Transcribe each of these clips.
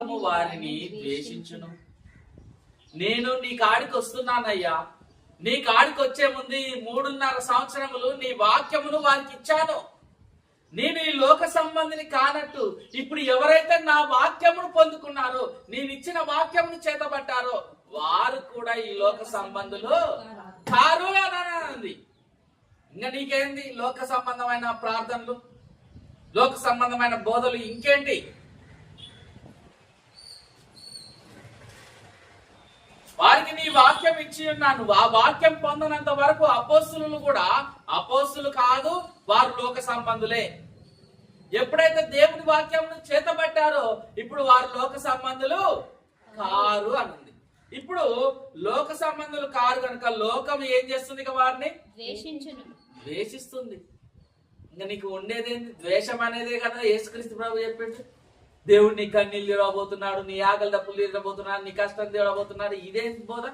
లోకము వారిని ద్వేషించును. నేను నీ కాడికి వస్తున్నానయ్యా. నీ కాడికి వచ్చే ముందు ఈ 3.5 సంవత్సరములు నీ వాక్యమును వారికి ఇచ్చాను. నేను ఈ లోక సంబంధిని కానట్టు ఇప్పుడు ఎవరైతే నా వాక్యమును పొందుకున్నారో, నేను ఇచ్చిన వాక్యమును చేతబట్టారో వారు కూడా ఈ లోక సంబంధులు కారు అని. ఇంకా నీకేంది లోక సంబంధమైన ప్రార్థనలు, లోక సంబంధమైన బోధలు, ఇంకేంటి? వారికి నీ వాక్యం ఇచ్చి ఉన్నాను. ఆ వాక్యం పొందనంత వరకు అపోస్తులు కూడా అపోస్తులు కాదు, వారు లోక సంబంధులే. ఎప్పుడైతే దేవుని వాక్యం చేతబట్టారో ఇప్పుడు వారు లోక సంబంధులు కారు అనుంది. ఇప్పుడు లోక సంబంధులు కారు కనుక లోకం ఏం చేస్తుంది? వారిని ద్వేషిస్తుంది. ఇంకా నీకు ఉండేదేంటి? ద్వేషం అనేదే కదా యేసుక్రీస్తు ప్రభు చెప్పిండు. దేవుడు నీ కన్నీళ్ళు తీరబోతున్నాడు, నీ ఆకలి దప్పులు తీరబోతున్నాడు, నీ కష్టం తీరబోతున్నాడు. ఇదే బోధ?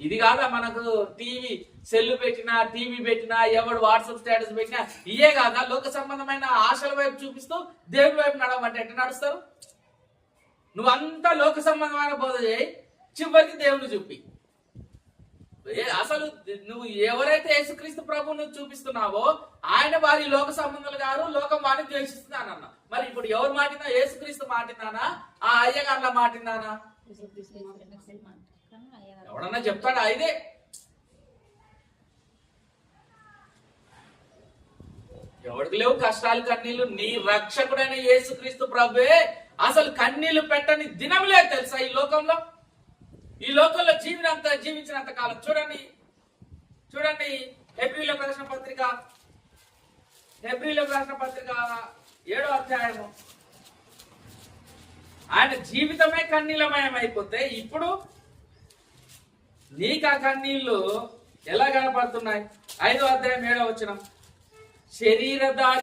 ఇది కాదా మనకు టీవీ సెల్లు పెట్టినా, టీవీ పెట్టినా, ఎవడు వాట్సాప్ స్టేటస్ పెట్టినా ఇయే కాదా లోక సంబంధమైన ఆశల వైపు చూపిస్తూ దేవుడి వైపు నడవమంటే ఎట్లా నడుస్తారు? నువ్వంతా లోక సంబంధమైన బోధ చేయి, చివరికి దేవుని చూపి. అసలు నువ్వు ఎవరైతే యేసుక్రీస్తు ప్రభువును చూపిస్తున్నావో ఆయన వారి లోక సంబంధాలు గారు, లోకం వారిని ద్వేషిస్తున్నానన్న. మరి ఇప్పుడు ఎవరు మాటిందా? యేసుక్రీస్తు మాటిందానా? ఆ అయ్యగారుల మాటిందానా? ఎవడన్నా చెప్తాడా? ఇదే ఎవరికి లేవు కష్టాలు, కన్నీళ్లు. నీ రక్షకుడైన యేసుక్రీస్తు ప్రభువే అసలు కన్నీళ్లు పెట్టని దినం లేదు తెలుసా ఈ లోకంలో. ఈ లోకంలో జీవించినంత కాలం చూడండి హెబ్రీయులకు రాసిన పత్రిక 7వ అధ్యాయము. ఆయన జీవితమే కన్నీలమయం అయిపోతే ఇప్పుడు నీకు ఆ కన్నీళ్లు ఎలా కనపడుతున్నాయి? 5వ అధ్యాయం 7వ వచనం. శరీరధారి